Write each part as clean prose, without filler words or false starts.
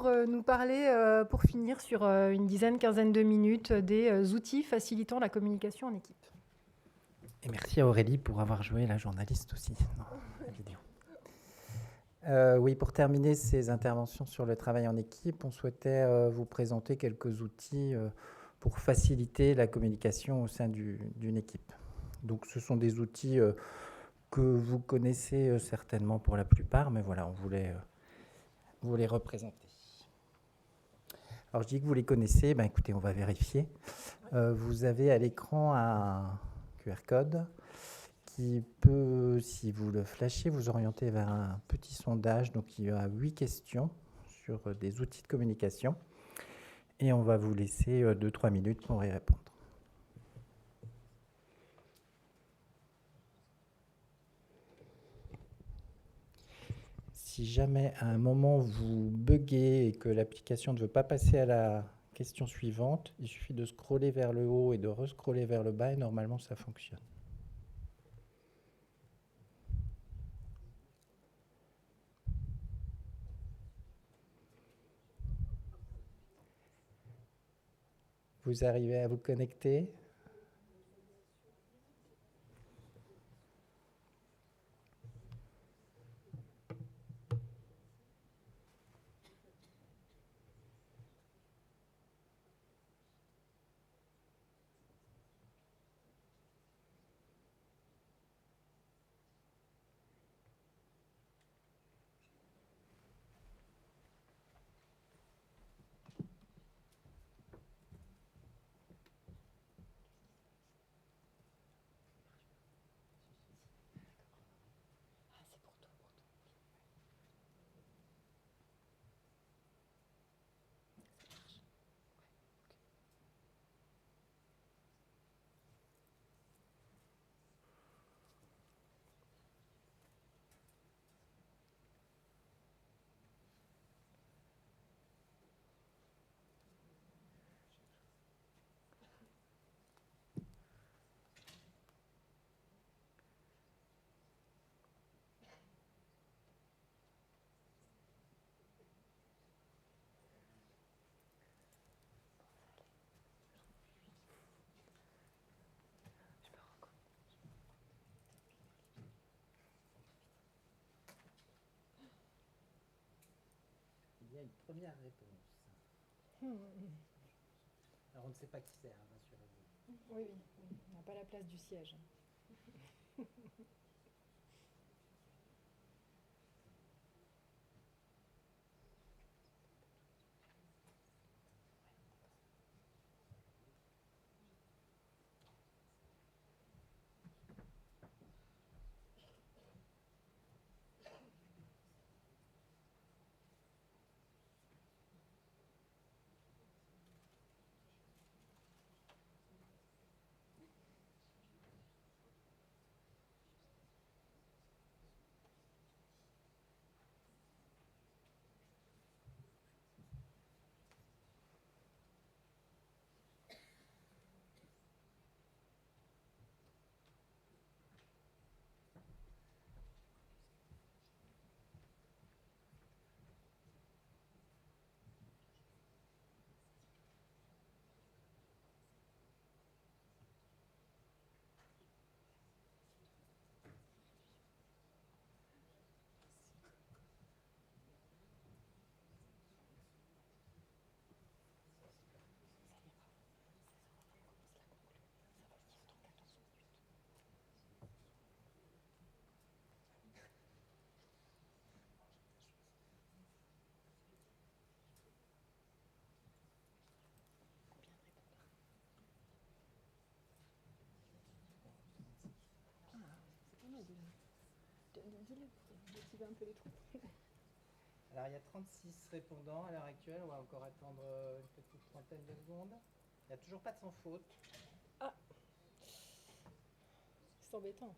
pour nous parler, pour finir sur une dizaine, quinzaine de minutes, des outils facilitant la communication en équipe. Et merci à Aurélie pour avoir joué la journaliste aussi dans la vidéo. Oui, pour terminer ces interventions sur le travail en équipe, on souhaitait vous présenter quelques outils pour faciliter la communication au sein d'une équipe. Donc ce sont des outils que vous connaissez certainement pour la plupart, mais voilà, on voulait vous les représenter. Alors je dis que vous les connaissez, ben écoutez, on va vérifier. Vous avez à l'écran un QR code qui peut, si vous le flashez, vous orienter vers un petit sondage. Donc il y a 8 questions sur des outils de communication. Et on va vous laisser 2-3 minutes pour y répondre. Si jamais à un moment vous buguez et que l'application ne veut pas passer à la question suivante, il suffit de scroller vers le haut et de rescroller vers le bas et normalement ça fonctionne. Vous arrivez à vous connecter ? Il y a une première réponse. Alors on ne sait pas qui c'est, hein, rassurez-vous. Oui, on n'a pas la place du siège. Dis-le pour motiver un peu les troupes. Alors il y a 36 répondants à l'heure actuelle, on va encore attendre une petite trentaine de secondes. Il n'y a toujours pas de sans faute. Ah, c'est embêtant.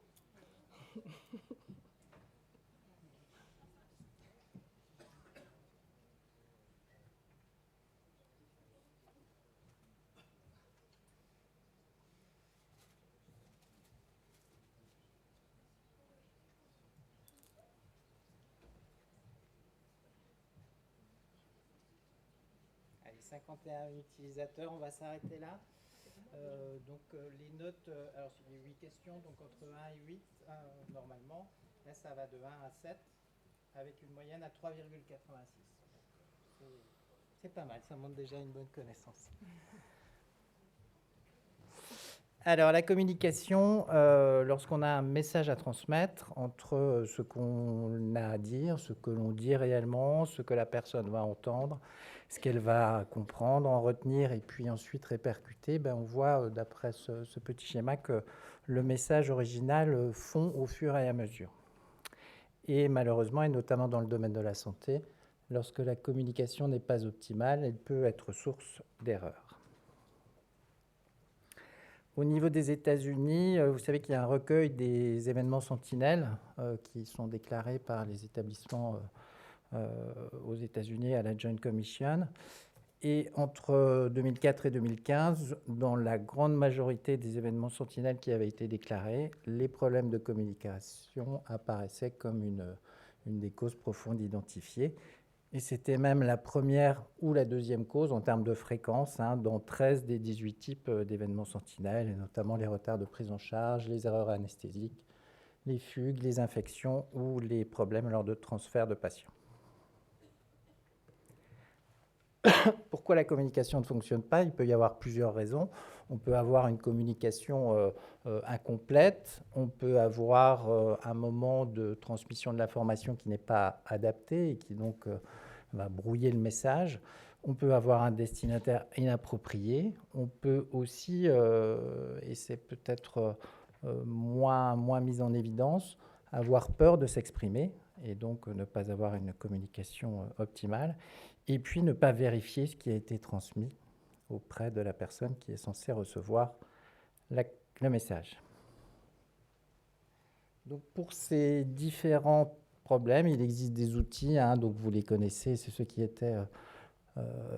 Allez, 51 utilisateurs, on va s'arrêter là. Les notes, alors il y a 8 questions, donc entre 1 et 8 normalement. Là, ça va de 1 à 7, avec une moyenne à 3,86. C'est pas mal, ça montre déjà une bonne connaissance. Alors, la communication, lorsqu'on a un message à transmettre entre ce qu'on a à dire, ce que l'on dit réellement, ce que la personne va entendre, ce qu'elle va comprendre, en retenir et puis ensuite répercuter, on voit d'après ce petit schéma que le message original fond au fur et à mesure. Et malheureusement, et notamment dans le domaine de la santé, lorsque la communication n'est pas optimale, elle peut être source d'erreurs. Au niveau des États-Unis, vous savez qu'il y a un recueil des événements sentinelles qui sont déclarés par les établissements aux États-Unis à la Joint Commission. Et entre 2004 et 2015, dans la grande majorité des événements sentinelles qui avaient été déclarés, les problèmes de communication apparaissaient comme une des causes profondes identifiées. Et c'était même la première ou la deuxième cause en termes de fréquence dans 13 des 18 types d'événements sentinelles, et notamment les retards de prise en charge, les erreurs anesthésiques, les fugues, les infections ou les problèmes lors de transfert de patients. Pourquoi la communication ne fonctionne pas? Il peut y avoir plusieurs raisons. On peut avoir une communication incomplète, on peut avoir un moment de transmission de l'information qui n'est pas adapté et qui donc va brouiller le message. On peut avoir un destinataire inapproprié. On peut aussi, et c'est peut-être moins mis en évidence, avoir peur de s'exprimer et donc ne pas avoir une communication optimale. Et puis ne pas vérifier ce qui a été transmis auprès de la personne qui est censée recevoir le message. Donc pour ces différents problèmes, il existe des outils, donc vous les connaissez, c'est ceux qui étaient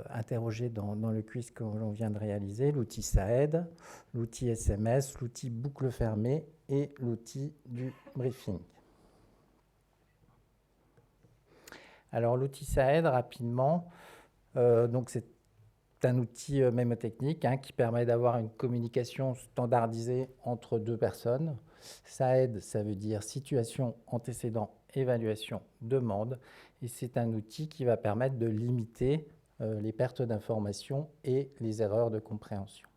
interrogés dans le quiz que l'on vient de réaliser, l'outil SAED, l'outil SMS, l'outil boucle fermée et l'outil du briefing. Alors l'outil SAED, rapidement, donc c'est un outil mémotechnique qui permet d'avoir une communication standardisée entre deux personnes. SAED, ça veut dire situation, antécédent, évaluation, demande. Et c'est un outil qui va permettre de limiter les pertes d'informations et les erreurs de compréhension.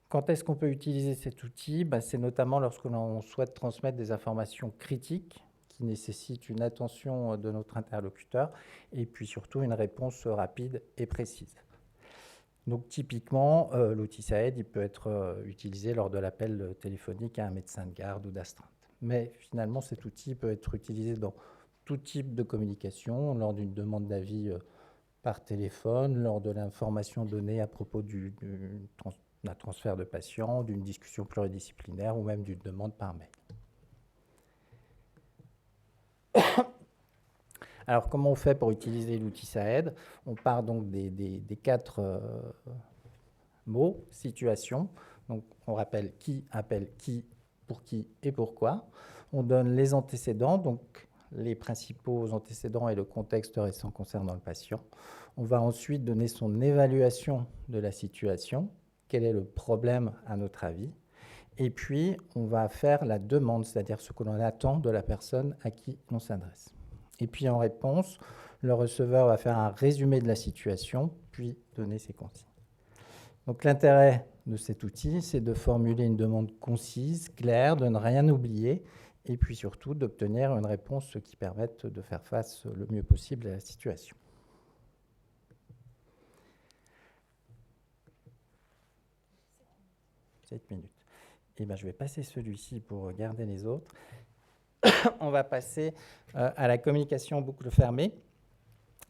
Quand est-ce qu'on peut utiliser cet outil? C'est notamment lorsque l'on souhaite transmettre des informations critiques qui nécessitent une attention de notre interlocuteur et puis surtout une réponse rapide et précise. Donc typiquement, l'outil SAED il peut être utilisé lors de l'appel téléphonique à un médecin de garde ou d'astreinte. Mais finalement, cet outil peut être utilisé dans tout type de communication, lors d'une demande d'avis par téléphone, lors de l'information donnée à propos d'un transfert de patient, d'une discussion pluridisciplinaire ou même d'une demande par mail. Alors, comment on fait pour utiliser l'outil SAED? On part donc des 4 mots, situation. Donc, on rappelle qui appelle qui, pour qui et pourquoi. On donne les antécédents, donc les principaux antécédents et le contexte récent concernant le patient. On va ensuite donner son évaluation de la situation. Quel est le problème à notre avis? Et puis, on va faire la demande, c'est-à-dire ce que l'on attend de la personne à qui on s'adresse. Et puis, en réponse, le receveur va faire un résumé de la situation, puis donner ses consignes. Donc, l'intérêt de cet outil, c'est de formuler une demande concise, claire, de ne rien oublier, et puis surtout d'obtenir une réponse qui permette de faire face le mieux possible à la situation. Sept minutes. Et je vais passer celui-ci pour garder les autres. On va passer à la communication boucle fermée.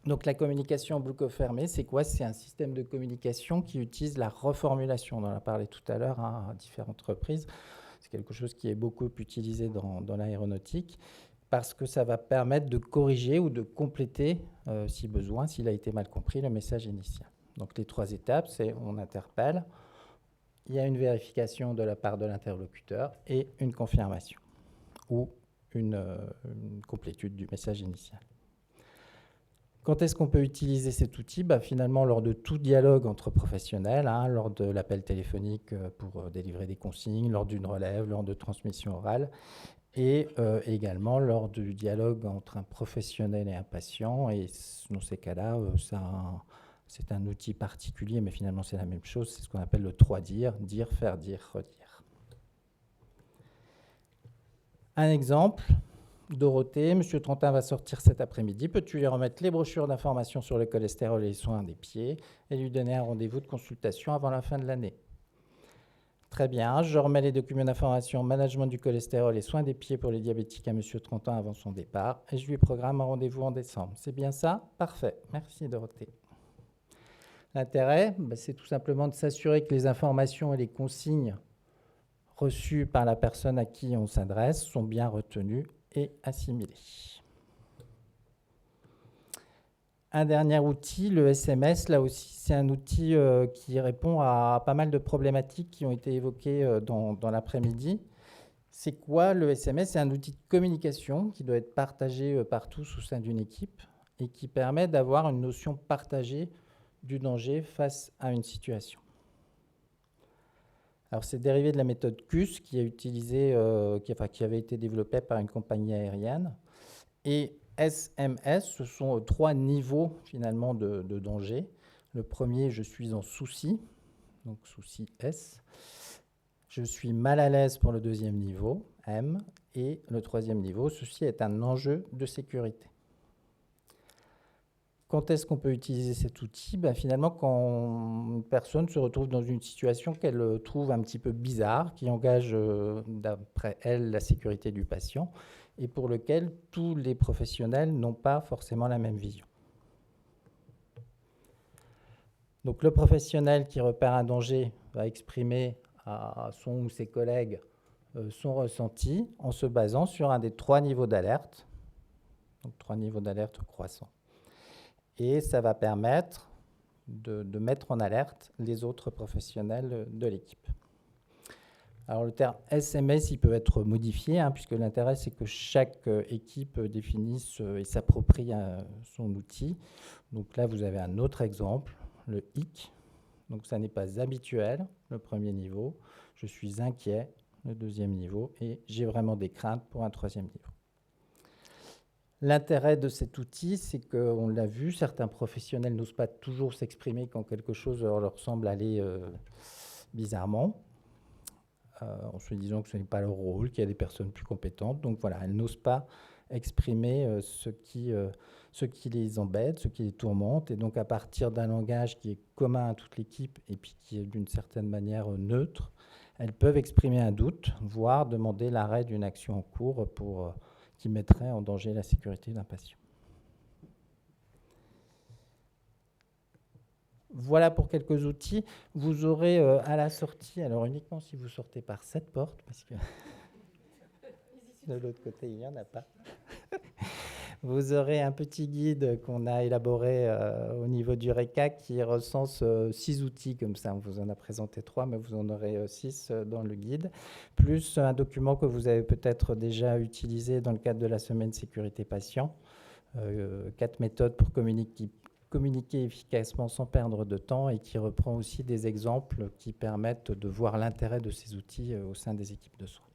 Donc la communication boucle fermée, c'est quoi? C'est un système de communication qui utilise la reformulation. On en a parlé tout à l'heure à différentes reprises. C'est quelque chose qui est beaucoup utilisé dans l'aéronautique parce que ça va permettre de corriger ou de compléter, si besoin, s'il a été mal compris, le message initial. Donc les 3 étapes, c'est on interpelle, il y a une vérification de la part de l'interlocuteur et une confirmation ou une complétude du message initial. Quand est-ce qu'on peut utiliser cet outil? Finalement, lors de tout dialogue entre professionnels, lors de l'appel téléphonique pour délivrer des consignes, lors d'une relève, lors de transmission orale, et également lors du dialogue entre un professionnel et un patient. Et dans ces cas-là, c'est un outil particulier, mais finalement c'est la même chose. C'est ce qu'on appelle le 3-dire, dire, faire dire, redire. Un exemple. Dorothée, Monsieur Trentin va sortir cet après-midi. Peux-tu lui remettre les brochures d'information sur le cholestérol et les soins des pieds et lui donner un rendez-vous de consultation avant la fin de l'année? Très bien. Je remets les documents d'information, management du cholestérol et soins des pieds pour les diabétiques à Monsieur Trentin avant son départ et je lui programme un rendez-vous en décembre. C'est bien ça? Parfait. Merci Dorothée. L'intérêt, c'est tout simplement de s'assurer que les informations et les consignes reçues par la personne à qui on s'adresse sont bien retenues et assimilé. Un dernier outil, le SMS, là aussi, c'est un outil qui répond à pas mal de problématiques qui ont été évoquées dans l'après-midi. C'est quoi le SMS? C'est un outil de communication qui doit être partagé par tous au sein d'une équipe et qui permet d'avoir une notion partagée du danger face à une situation. Alors, c'est dérivé de la méthode CUS qui avait été développée par une compagnie aérienne. Et SMS, ce sont 3 niveaux finalement de danger. Le premier, je suis en souci, donc souci S. Je suis mal à l'aise pour le deuxième niveau, M. Et le troisième niveau, ceci est un enjeu de sécurité. Quand est-ce qu'on peut utiliser cet outil? Finalement, quand une personne se retrouve dans une situation qu'elle trouve un petit peu bizarre, qui engage, d'après elle, la sécurité du patient, et pour lequel tous les professionnels n'ont pas forcément la même vision. Donc le professionnel qui repère un danger va exprimer à son ou ses collègues son ressenti en se basant sur un des 3 niveaux d'alerte, donc 3 niveaux d'alerte croissants. Et ça va permettre de mettre en alerte les autres professionnels de l'équipe. Alors le terme SMS, il peut être modifié, puisque l'intérêt, c'est que chaque équipe définisse et s'approprie son outil. Donc là, vous avez un autre exemple, le hic. Donc ça n'est pas habituel, le premier niveau. Je suis inquiet, le deuxième niveau. Et j'ai vraiment des craintes pour un troisième niveau. L'intérêt de cet outil, c'est qu'on l'a vu, certains professionnels n'osent pas toujours s'exprimer quand quelque chose leur semble aller bizarrement, en se disant que ce n'est pas leur rôle, qu'il y a des personnes plus compétentes. Donc voilà, elles n'osent pas exprimer ce qui les embête, ce qui les tourmente. Et donc à partir d'un langage qui est commun à toute l'équipe et puis qui est d'une certaine manière neutre, elles peuvent exprimer un doute, voire demander l'arrêt d'une action en cours qui mettrait en danger la sécurité d'un patient. Voilà pour quelques outils. Vous aurez à la sortie, alors uniquement si vous sortez par cette porte, parce que de l'autre côté, il n'y en a pas. Vous aurez un petit guide qu'on a élaboré au niveau du RECA qui recense 6 outils comme ça. On vous en a présenté 3, mais vous en aurez 6 dans le guide, plus un document que vous avez peut-être déjà utilisé dans le cadre de la semaine sécurité patient. 4 méthodes pour communiquer efficacement sans perdre de temps et qui reprend aussi des exemples qui permettent de voir l'intérêt de ces outils au sein des équipes de soins.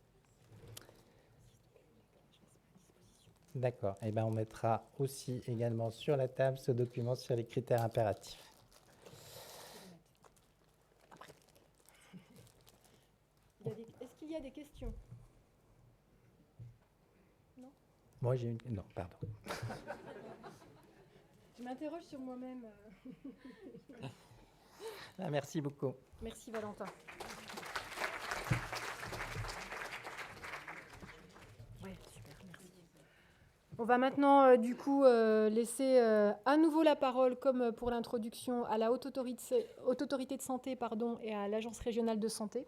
D'accord. Eh bien, on mettra aussi également sur la table ce document sur les critères impératifs. Est-ce qu'il y a des questions? Non. Moi, j'ai une... Non, pardon. Je m'interroge sur moi-même. Merci beaucoup. Merci Valentin. Ouais, super, merci. On va maintenant du coup laisser à nouveau la parole, comme pour l'introduction, à la Haute Autorité de Santé et à l'Agence régionale de santé.